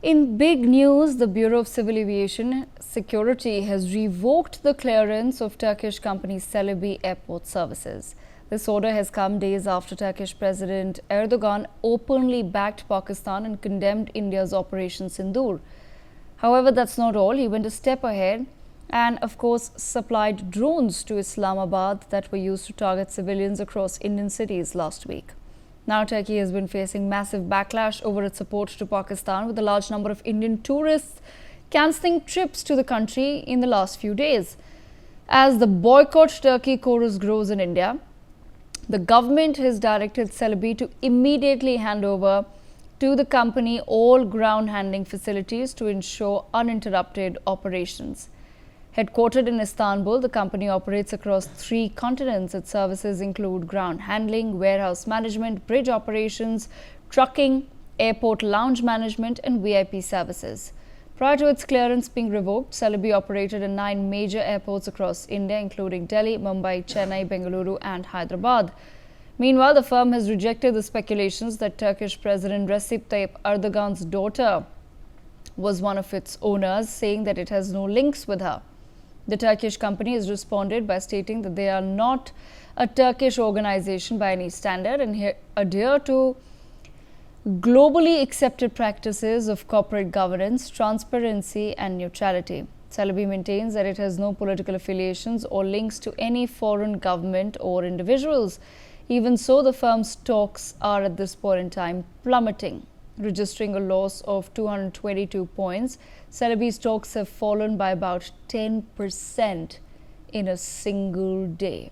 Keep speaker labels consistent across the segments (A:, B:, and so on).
A: In big news, the Bureau of Civil Aviation Security has revoked the clearance of Turkish company Celebi airport services. This order has come days after Turkish President Erdogan openly backed Pakistan and condemned India's Operation Sindoor. However, that's not all. He went a step ahead and, of course, supplied drones to Islamabad that were used to target civilians across Indian cities last week. Now, Turkey has been facing massive backlash over its support to Pakistan, with a large number of Indian tourists cancelling trips to the country in the last few days. As the Boycott Turkey chorus grows in India, the government has directed Celebi to immediately hand over to the company all ground handling facilities to ensure uninterrupted operations. Headquartered in Istanbul, the company operates across 3 continents. Its services include ground handling, warehouse management, bridge operations, trucking, airport lounge management, and VIP services. Prior to its clearance being revoked, Celebi operated in 9 major airports across India, including Delhi, Mumbai, Chennai, Bengaluru, and Hyderabad. Meanwhile, the firm has rejected the speculations that Turkish President Recep Tayyip Erdogan's daughter was one of its owners, saying that it has no links with her. The Turkish company has responded by stating that they are not a Turkish organization by any standard and adhere to globally accepted practices of corporate governance, transparency, and neutrality. Celebi maintains that it has no political affiliations or links to any foreign government or individuals. Even so, the firm's stocks are at this point in time plummeting, registering a loss of 222 points. Celebi stocks have fallen by about 10% in a single day.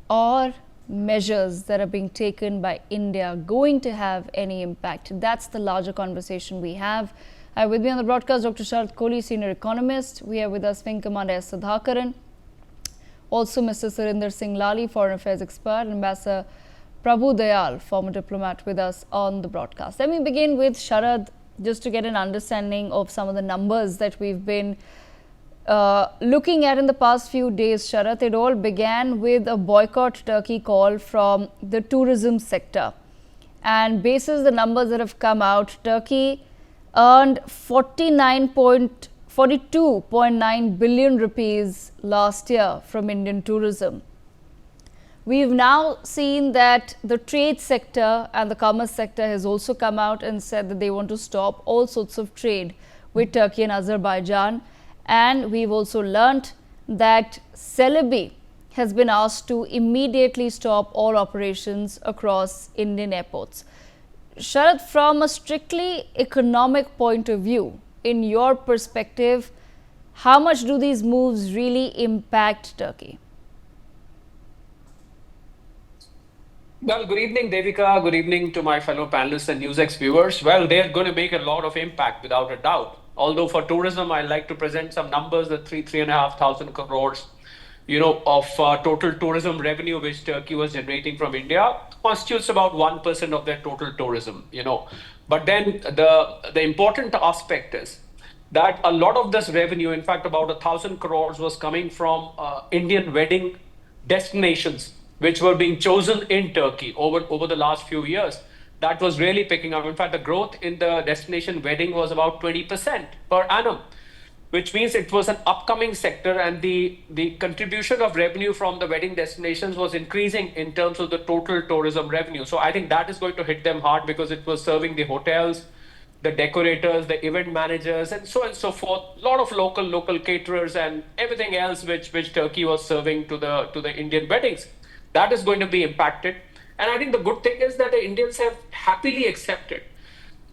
A: Are measures that are being taken by India going to have any impact? That's the larger conversation we have. With me on the broadcast, Dr. Sharad Kohli, senior economist. We have with us Wing Commander S. Sudhakaran. Also, Mr. Surinder Singh Lali, foreign affairs expert, and Ambassador Prabhu Dayal, former diplomat, with us on the broadcast. Let me begin with Sharad, just to get an understanding of some of the numbers that we've been looking at in the past few days. Sharad, it all began with a boycott Turkey call from the tourism sector. And basis the numbers that have come out, Turkey earned 42.9 billion rupees last year from Indian tourism. We've now seen that the trade sector and the commerce sector has also come out and said that they want to stop all sorts of trade with Turkey and Azerbaijan. And we've also learnt that Celebi has been asked to immediately stop all operations across Indian airports. Sharad, from a strictly economic point of view, in your perspective, how much do these moves really impact Turkey?
B: Well, good evening, Devika. Good evening to my fellow panelists and Newsx viewers. Well, they're going to make a lot of impact without a doubt. Although for tourism, I'd like to present some numbers, the 3,500 crores, of total tourism revenue which Turkey was generating from India constitutes about 1% of their total tourism, But then the important aspect is that a lot of this revenue, in fact, about 1,000 crores was coming from Indian wedding destinations, which were being chosen in Turkey over the last few years. That was really picking up. In fact, the growth in the destination wedding was about 20% per annum, which means it was an upcoming sector, and the contribution of revenue from the wedding destinations was increasing in terms of the total tourism revenue. So I think that is going to hit them hard because it was serving the hotels, the decorators, the event managers, and so forth. A lot of local caterers and everything else which Turkey was serving to the Indian weddings. That is going to be impacted. And I think the good thing is that the Indians have happily accepted.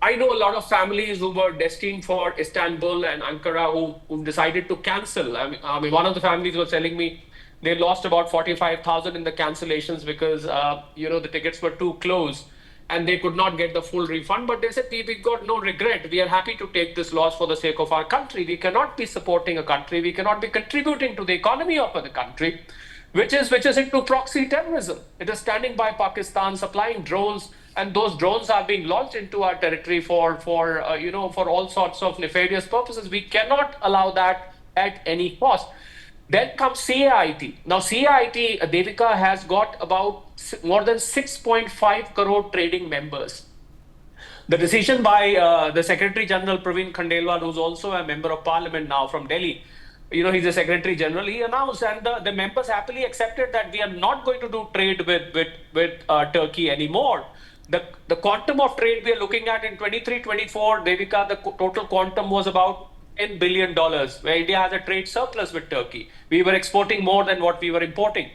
B: I know a lot of families who were destined for Istanbul and Ankara who decided to cancel. I mean, one of the families was telling me they lost about 45,000 in the cancellations because, the tickets were too close and they could not get the full refund. But they said, we got no regret. We are happy to take this loss for the sake of our country. We cannot be supporting a country. We cannot be contributing to the economy of the country, which is into proxy terrorism. It is standing by Pakistan, supplying drones, and those drones are being launched into our territory for all sorts of nefarious purposes. We cannot allow that at any cost. Then comes CAIT. Now, CAIT, Devika, has got about more than 6.5 crore trading members. The decision by the Secretary General Praveen Khandelwal, who's also a member of Parliament now from Delhi, he's the Secretary General. He announced, and the members happily accepted that we are not going to do trade with Turkey anymore. The quantum of trade we are looking at in 23-24, Devika, the total quantum was about $10 billion, where India has a trade surplus with Turkey. We were exporting more than what we were importing.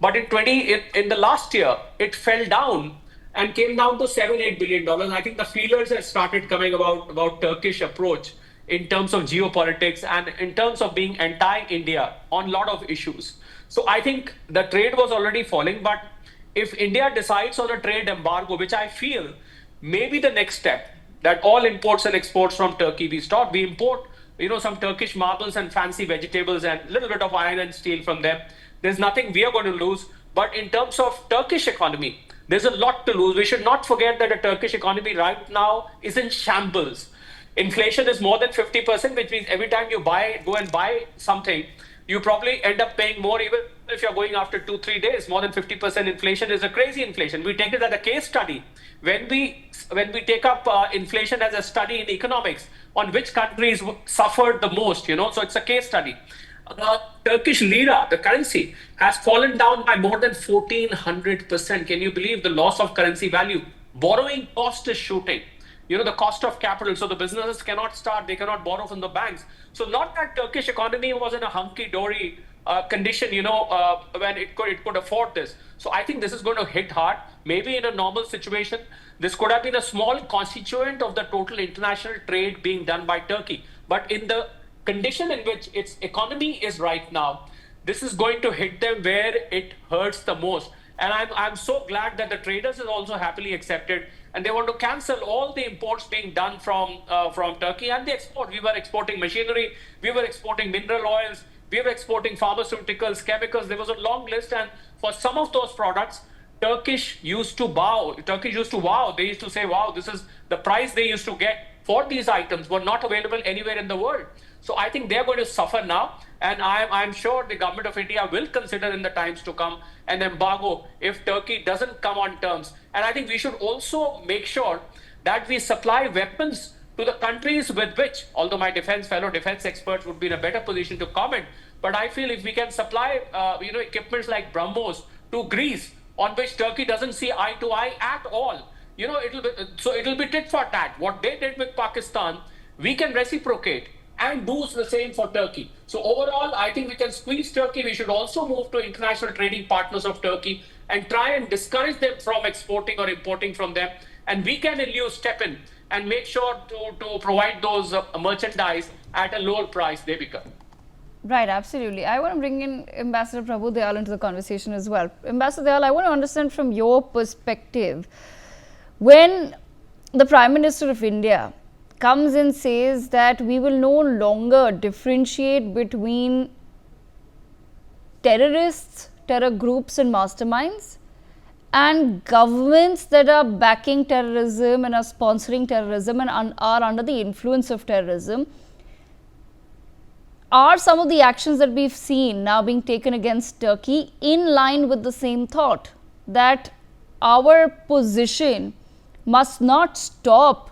B: But in the last year, it fell down and came down to $7-8 billion. I think the feelers have started coming about Turkish approach in terms of geopolitics and in terms of being anti-India on a lot of issues. So I think the trade was already falling, but if India decides on a trade embargo, which I feel may be the next step, that all imports and exports from Turkey we stop. We import, some Turkish marbles and fancy vegetables and a little bit of iron and steel from them. There's nothing we are going to lose. But in terms of Turkish economy, there's a lot to lose. We should not forget that the Turkish economy right now is in shambles. Inflation is more than 50%, which means every time you go and buy something, you probably end up paying more even if you're going after 2-3 days. More than 50% inflation is a crazy inflation. We take it as a case study. When we take up inflation as a study in economics on which countries suffered the most, so it's a case study. Turkish lira, the currency, has fallen down by more than 1400%. Can you believe the loss of currency value? Borrowing cost is shooting. The cost of capital. So the businesses cannot start, they cannot borrow from the banks. So not that Turkish economy was in a hunky-dory condition, when it could afford this. So I think this is going to hit hard. Maybe in a normal situation, this could have been a small constituent of the total international trade being done by Turkey. But in the condition in which its economy is right now, this is going to hit them where it hurts the most. And I'm so glad that the traders is also happily accepted, and they want to cancel all the imports being done from Turkey and the export. We were exporting machinery, we were exporting mineral oils, we were exporting pharmaceuticals, chemicals. There was a long list, and for some of those products, Turkish used to wow. They used to say, wow, this is the price they used to get for these items were not available anywhere in the world. So I think they're going to suffer now. And I'm sure the government of India will consider in the times to come an embargo if Turkey doesn't come on terms. And I think we should also make sure that we supply weapons to the countries with which, although my fellow defense experts would be in a better position to comment, but I feel if we can supply, equipments like BrahMos to Greece, on which Turkey doesn't see eye to eye at all, it'll be tit for tat. What they did with Pakistan, we can reciprocate and do the same for Turkey. So overall, I think we can squeeze Turkey. We should also move to international trading partners of Turkey and try and discourage them from exporting or importing from them. And we can, step in and make sure to provide those merchandise at a lower price, Devika.
A: Right, absolutely. I want to bring in Ambassador Prabhu Dayal into the conversation as well. Ambassador Dayal, I want to understand from your perspective, when the Prime Minister of India comes and says that we will no longer differentiate between terrorists, terror groups and masterminds, and governments that are backing terrorism and are sponsoring terrorism and are under the influence of terrorism, are some of the actions that we've seen now being taken against Turkey in line with the same thought that our position must not stop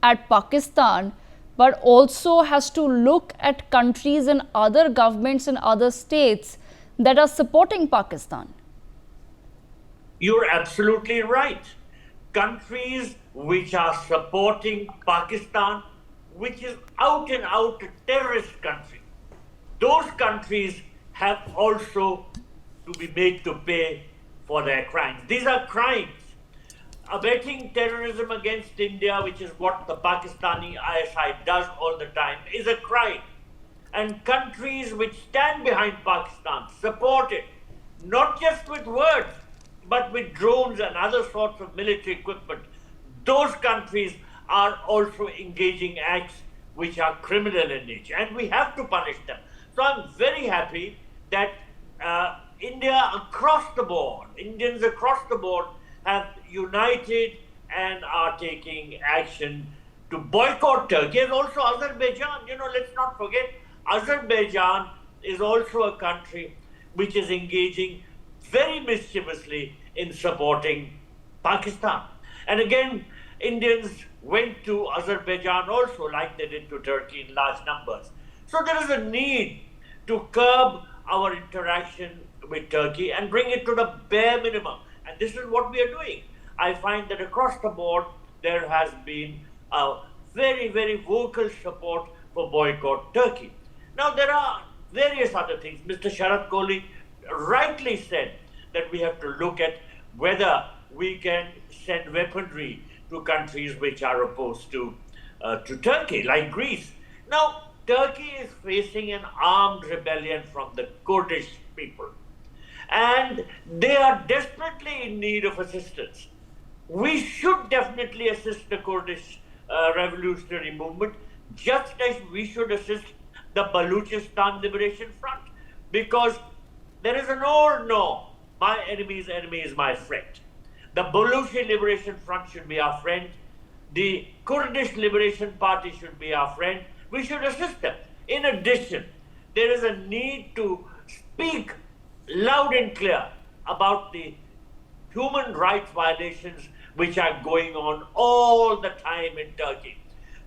A: at Pakistan, but also has to look at countries and other governments and other states that are supporting Pakistan?
C: You're absolutely right. Countries which are supporting Pakistan, which is out and out a terrorist country, those countries have also to be made to pay for their crimes. These are crimes. Abetting terrorism against India, which is what the Pakistani ISI does all the time, is a crime. And countries which stand behind Pakistan, support it, not just with words, but with drones and other sorts of military equipment, those countries are also engaging acts which are criminal in nature, and we have to punish them. So I'm very happy that Indians across the board have united and are taking action to boycott Turkey, and also Azerbaijan. Let's not forget, Azerbaijan is also a country which is engaging very mischievously in supporting Pakistan. And again, Indians went to Azerbaijan also, like they did to Turkey in large numbers. So there is a need to curb our interaction with Turkey and bring it to the bare minimum. And this is what we are doing. I find that across the board, there has been a very, very vocal support for boycott Turkey. Now, there are various other things. Mr. Sharad Kohli rightly said that we have to look at whether we can send weaponry to countries which are opposed to Turkey, like Greece. Now, Turkey is facing an armed rebellion from the Kurdish people, and they are desperately in need of assistance. We should definitely assist the Kurdish revolutionary movement, just as we should assist the Balochistan Liberation Front, because there is an old no, my enemy's enemy is my friend. The Balochi Liberation Front should be our friend. The Kurdish Liberation Party should be our friend. We should assist them. In addition, there is a need to speak loud and clear about the human rights violations which are going on all the time in Turkey.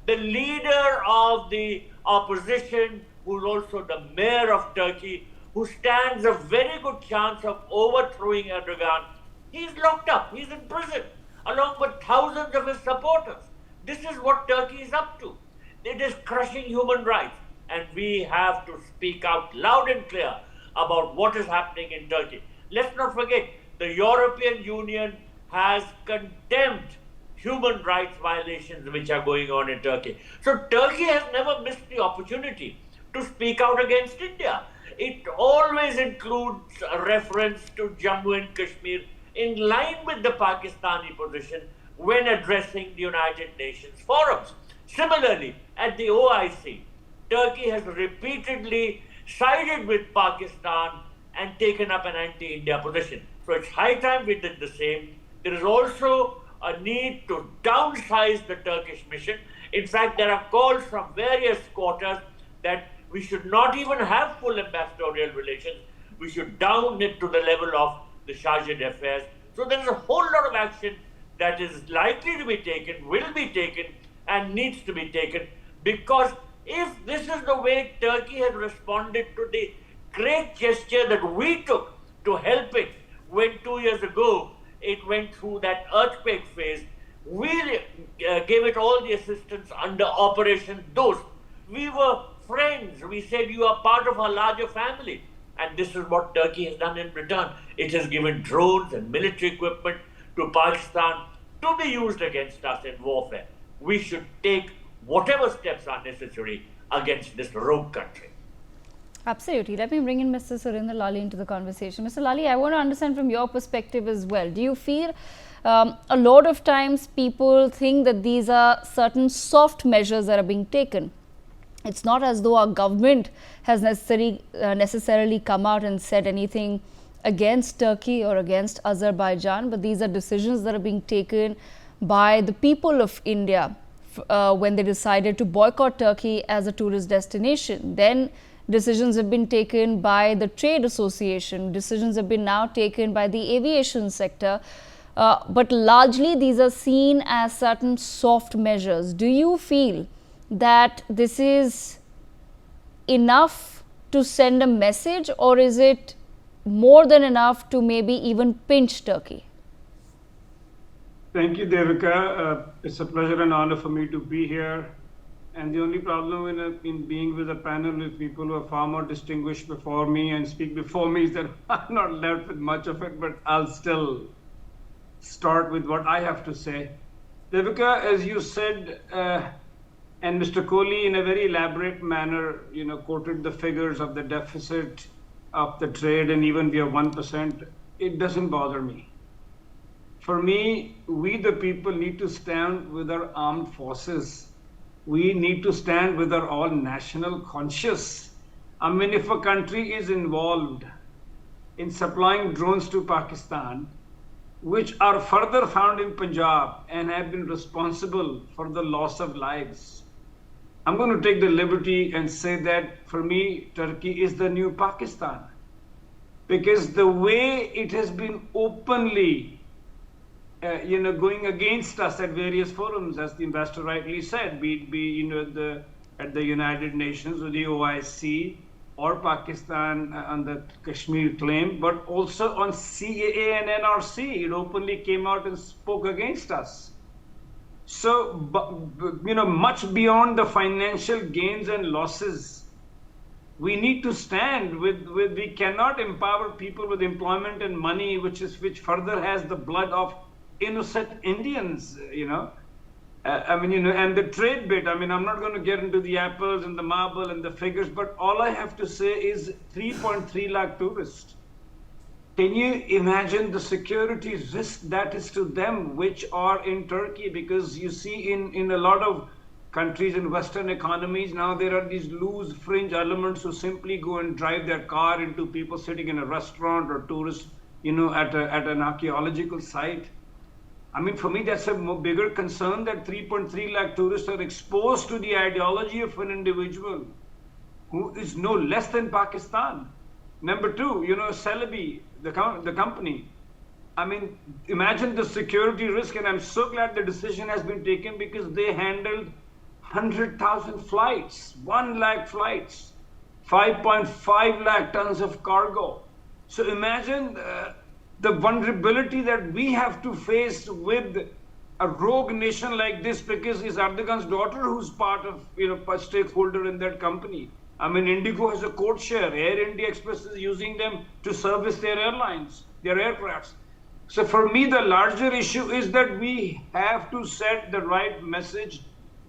C: The leader of the opposition, who is also the mayor of Turkey, who stands a very good chance of overthrowing Erdogan, he's locked up, he's in prison, along with thousands of his supporters. This is what Turkey is up to. It is crushing human rights, and we have to speak out loud and clear about what is happening in Turkey. Let's not forget, the European Union has condemned human rights violations which are going on in Turkey. So Turkey has never missed the opportunity to speak out against India. It always includes a reference to Jammu and Kashmir in line with the Pakistani position when addressing the United Nations forums. Similarly, at the OIC, Turkey has repeatedly sided with Pakistan and taken up an anti-India position. So it's high time we did the same. There is also a need to downsize the Turkish mission. In fact, there are calls from various quarters that we should not even have full ambassadorial relations. We should down it to the level of the charge d'affaires. So there is a whole lot of action that is likely to be taken, will be taken, and needs to be taken, because if this is the way Turkey has responded to the great gesture that we took to help it when 2 years ago it went through that earthquake phase, we gave it all the assistance under Operation Dost. We were friends. We said, you are part of our larger family. And this is what Turkey has done in return. It has given drones and military equipment to Pakistan to be used against us in warfare. We should take whatever steps are necessary against this rogue country.
A: Absolutely. Let me bring in Mr. Surinder Lali into the conversation. Mr. Lali, I want to understand from your perspective as well. Do you feel a lot of times people think that these are certain soft measures that are being taken? It's not as though our government has necessarily come out and said anything against Turkey or against Azerbaijan, but these are decisions that are being taken by the people of India when they decided to boycott Turkey as a tourist destination. Then decisions have been taken by the trade association, decisions have been now taken by the aviation sector, but largely these are seen as certain soft measures. Do you feel that this is enough to send a message, or is it more than enough to maybe even pinch Turkey?
D: Thank you, Devika. It's a pleasure and honor for me to be here. And the only problem in being with a panel with people who are far more distinguished before me and speak before me is that I'm not left with much of it, but I'll still start with what I have to say. Devika, as you said, and Mr. Kohli in a very elaborate manner, quoted the figures of the deficit of the trade, and even we are 1%. It doesn't bother me. For me, we the people need to stand with our armed forces. We need to stand with our all national conscious. I mean, if a country is involved in supplying drones to Pakistan, which are further found in Punjab and have been responsible for the loss of lives, I'm going to take the liberty and say that for me, Turkey is the new Pakistan. Because the way it has been openly going against us at various forums, as the ambassador rightly said, be it at the United Nations or the OIC or Pakistan on the Kashmir claim, but also on CAA and NRC. It openly came out and spoke against us. So, much beyond the financial gains and losses, we need to stand with we cannot empower people with employment and money, which further has the blood of innocent Indians, and the trade bit, I'm not going to get into the apples and the marble and the figures, but all I have to say is 3.3 lakh tourists. Can you imagine the security risk that is to them, which are in Turkey? Because you see in a lot of countries in Western economies, now there are these loose fringe elements who simply go and drive their car into people sitting in a restaurant or tourists, at an archaeological site. For me, that's a bigger concern that 3.3 lakh tourists are exposed to the ideology of an individual who is no less than Pakistan. Number two, Celebi, the company. Imagine the security risk, and I'm so glad the decision has been taken because they handled 100,000 flights, 1 lakh flights, 5.5 lakh tons of cargo. So imagine the vulnerability that we have to face with a rogue nation like this, because it's Erdogan's daughter who's part of, a stakeholder in that company. Indigo has a code share. Air India Express is using them to service their airlines, their aircrafts. So for me, the larger issue is that we have to set the right message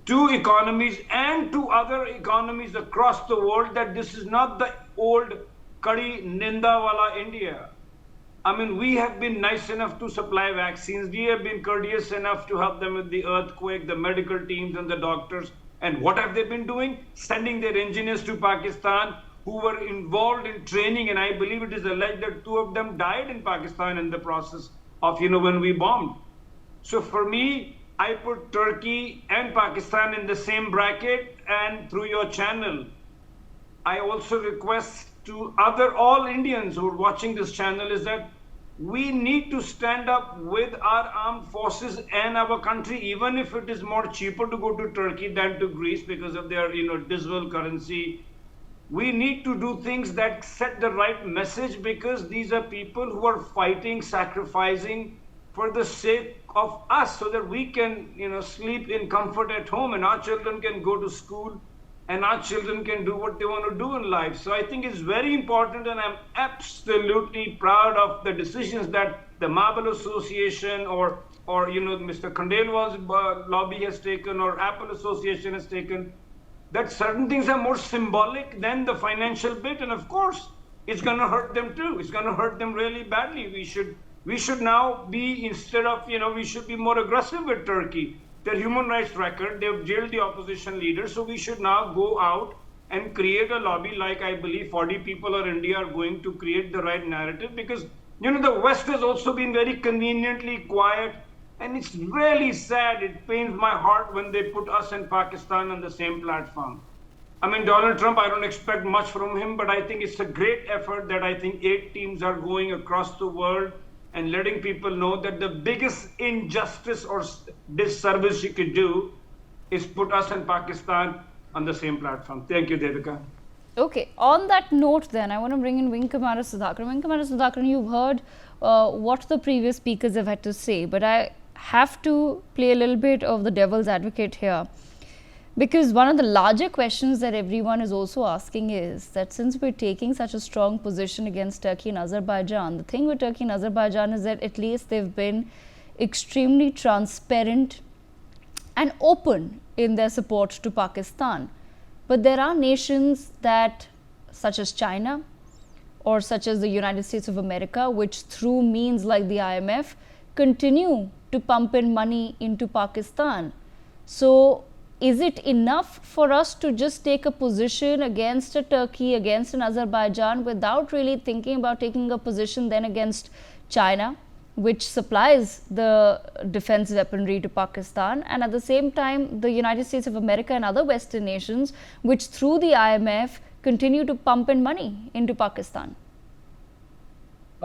D: to economies and to other economies across the world that this is not the old Kadi Ninda wala India. We have been nice enough to supply vaccines. We have been courteous enough to help them with the earthquake, the medical teams and the doctors. And what have they been doing? Sending their engineers to Pakistan who were involved in training. And I believe it is alleged that 2 of them died in Pakistan in the process of, when we bombed. So for me, I put Turkey and Pakistan in the same bracket, and through your channel, I also request to all Indians who are watching this channel is that we need to stand up with our armed forces and our country, even if it is more cheaper to go to Turkey than to Greece because of their, dismal currency. We need to do things that set the right message, because these are people who are fighting, sacrificing for the sake of us, so that we can, sleep in comfort at home and our children can go to school and our children can do what they want to do in life. So I think it's very important, and I'm absolutely proud of the decisions that the Marble Association or Mr. Khandelwal's lobby has taken, or Apple Association has taken, that certain things are more symbolic than the financial bit. And of course, it's going to hurt them too. It's going to hurt them really badly. We should now be, instead of, we should be more aggressive with Turkey. Their human rights record, they've jailed the opposition leaders. So we should now go out and create a lobby, like I believe 40 people or India are going to create the right narrative, because, the West has also been very conveniently quiet. And it's really sad. It pains my heart when they put us and Pakistan on the same platform. Donald Trump, I don't expect much from him, but I think it's a great effort that I think 8 teams are going across the world and letting people know that the biggest injustice or disservice you could do is put us and Pakistan on the same platform. Thank you, Devika.
A: Okay, on that note then, I want to bring in Vinkamara Sudhakaran. Vinkamara Sudhakaran, you've heard what the previous speakers have had to say, but I have to play a little bit of the devil's advocate here. Because one of the larger questions that everyone is also asking is that since we're taking such a strong position against Turkey and Azerbaijan, the thing with Turkey and Azerbaijan is that at least they've been extremely transparent and open in their support to Pakistan. But there are nations that, such as China or such as the United States of America, which through means like the IMF, continue to pump in money into Pakistan. So is it enough for us to just take a position against a Turkey, against an Azerbaijan, without really thinking about taking a position then against China, which supplies the defense weaponry to Pakistan, and at the same time the United States of America and other Western nations, which through the IMF continue to pump in money into Pakistan?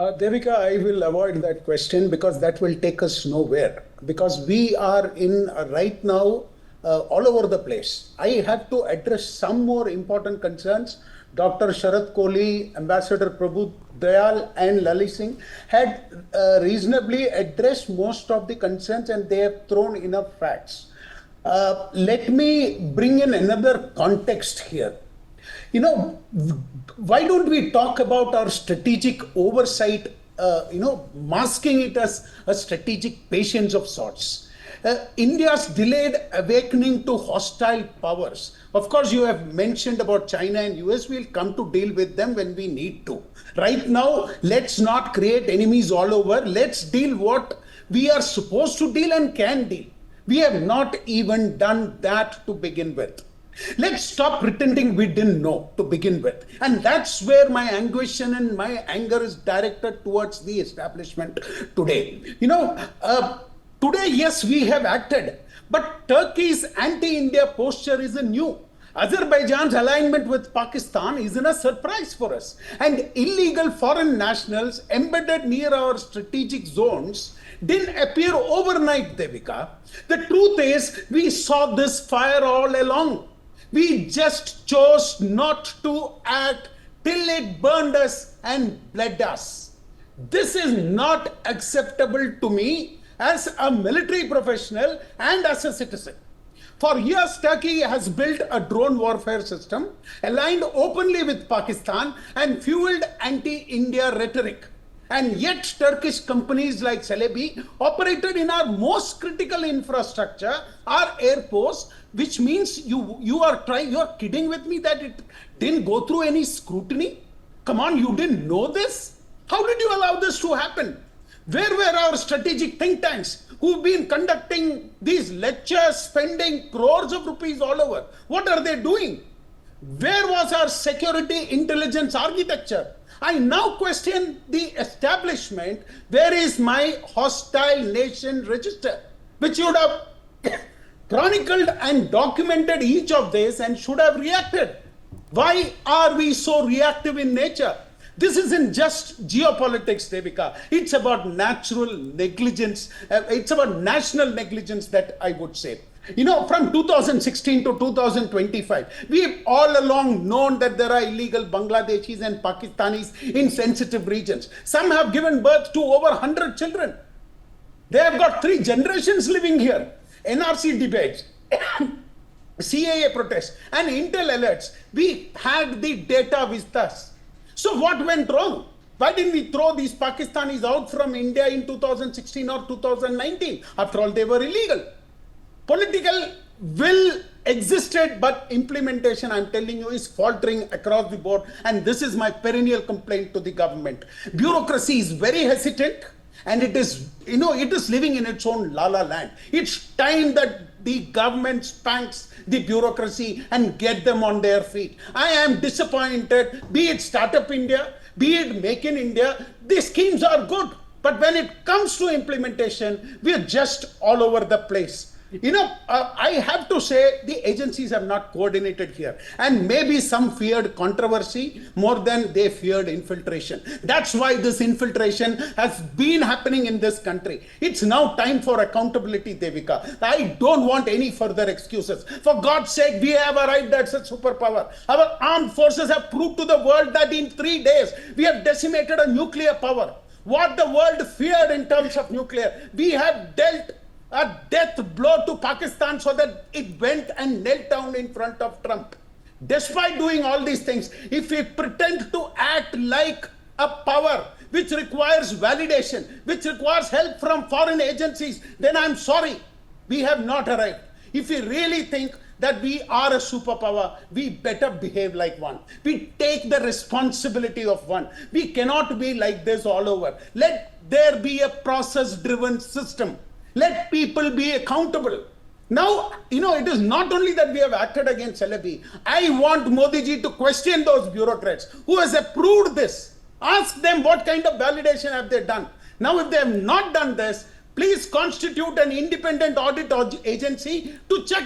E: Devika, I will avoid that question because that will take us nowhere. Because we are in right now all over the place. I have to address some more important concerns. Dr. Sharat Kohli, Ambassador Prabhu Dayal, and Lali Singh had reasonably addressed most of the concerns, and they have thrown enough facts. Let me bring in another context here. You know, why don't we talk about our strategic oversight, masking it as a strategic patience of sorts? India's delayed awakening to hostile powers. Of course, you have mentioned about China and US. We'll come to deal with them when we need to. Right now, let's not create enemies all over. Let's deal what we are supposed to deal and can deal. We have not even done that to begin with. Let's stop pretending we didn't know to begin with. And that's where my anguish and my anger is directed towards the establishment today. Today, yes, we have acted, but Turkey's anti-India posture isn't new. Azerbaijan's alignment with Pakistan isn't a surprise for us. And illegal foreign nationals embedded near our strategic zones didn't appear overnight, Devika. The truth is, we saw this fire all along. We just chose not to act till it burned us and bled us. This is not acceptable to me as a military professional and as a citizen. For years, Turkey has built a drone warfare system aligned openly with Pakistan and fueled anti-India rhetoric. And yet, Turkish companies like Celebi operated in our most critical infrastructure, our airports, which means you are kidding with me that it didn't go through any scrutiny? Come on, you didn't know this? How did you allow this to happen? Where were our strategic think tanks who've been conducting these lectures, spending crores of rupees all over? What are they doing? Where was our security intelligence architecture? I now question the establishment. Where is my hostile nation register, which should have chronicled and documented each of this and should have reacted? Why are we so reactive in nature? This isn't just geopolitics, Devika. It's about natural negligence. It's about national negligence, that I would say. From 2016 to 2025, we've all along known that there are illegal Bangladeshis and Pakistanis in sensitive regions. Some have given birth to over 100 children. They have got 3 generations living here. NRC debates, CAA protests, and Intel alerts. We had the data with us. So what went wrong? Why didn't we throw these Pakistanis out from India in 2016 or 2019? After all, they were illegal. Political will existed, but implementation, I'm telling you, is faltering across the board. And this is my perennial complaint to the government. Bureaucracy is very hesitant, and it is living in its own la-la land. It's time that the government spanks the bureaucracy and get them on their feet. I am disappointed, be it Startup India, be it Make in India, these schemes are good. But when it comes to implementation, we are just all over the place. I have to say the agencies have not coordinated here, and maybe some feared controversy more than they feared infiltration. That's why this infiltration has been happening in this country. It's now time for accountability, Devika. I don't want any further excuses. For God's sake, we have arrived at a superpower. Our armed forces have proved to the world that in 3 days, we have decimated a nuclear power. What the world feared in terms of nuclear, we have dealt a death blow to Pakistan so that it went and knelt down in front of Trump. Despite doing all these things, if we pretend to act like a power which requires validation, which requires help from foreign agencies, then I'm sorry, we have not arrived. If we really think that we are a superpower, we better behave like one. We take the responsibility of one. We cannot be like this all over. Let there be a process-driven system. Let people be accountable. Now, it is not only that we have acted against Celebi. I want Modi ji to question those bureaucrats who has approved this. Ask them what kind of validation have they done. Now, if they have not done this, please constitute an independent audit agency to check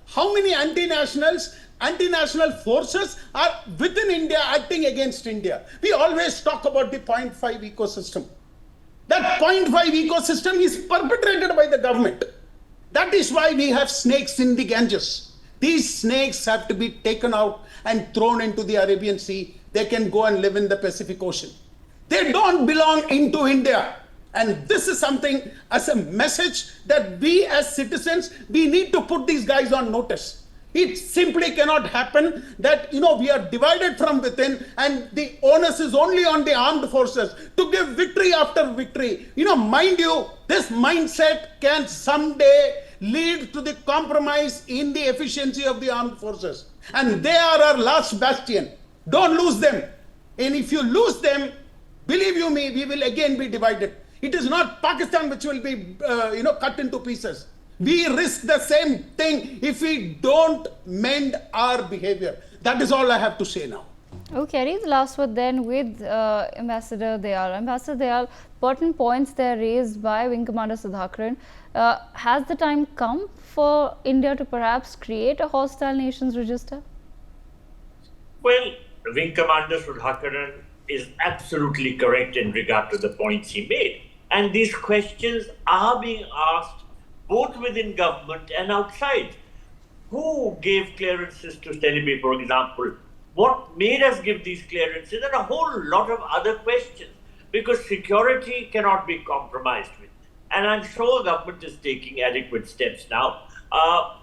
E: how many anti-nationals anti-national forces are within India acting against India. We always talk about the 0.5 ecosystem. That 0.5 ecosystem is perpetrated by the government. That is why we have snakes in the Ganges. These snakes have to be taken out and thrown into the Arabian Sea. They can go and live in the Pacific Ocean. They don't belong into India. And this is something as a message that we as citizens, we need to put these guys on notice. It simply cannot happen that, we are divided from within and the onus is only on the armed forces to give victory after victory. Mind you, this mindset can someday lead to the compromise in the efficiency of the armed forces. And they are our last bastion. Don't lose them. And if you lose them, believe you me, we will again be divided. It is not Pakistan which will be, cut into pieces. We risk the same thing if we don't mend our behavior. That is all I have to say now.
A: Okay, the last word then with Ambassador Dayal. Ambassador Dayal, pertinent points there raised by Wing Commander Sudhakaran. Has the time come for India to perhaps create a hostile nations register?
C: Well, Wing Commander Sudhakaran is absolutely correct in regard to the points he made. And these questions are being asked both within government and outside. Who gave clearances to Celebi, for example? What made us give these clearances? And a whole lot of other questions. Because security cannot be compromised with. And I'm sure government is taking adequate steps now.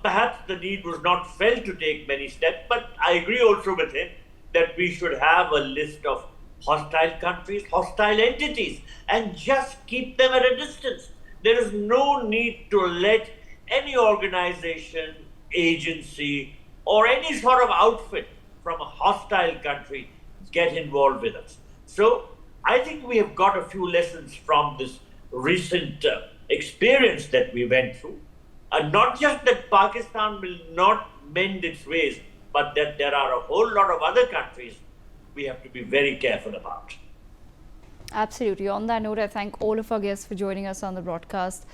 C: Perhaps the need was not felt to take many steps, but I agree also with him that we should have a list of hostile countries, hostile entities, and just keep them at a distance. There is no need to let any organization, agency, or any sort of outfit from a hostile country get involved with us. So I think we have got a few lessons from this recent experience that we went through. Not just that Pakistan will not mend its ways, but that there are a whole lot of other countries we have to be very careful about.
A: Absolutely. On that note, I thank all of our guests for joining us on the broadcast.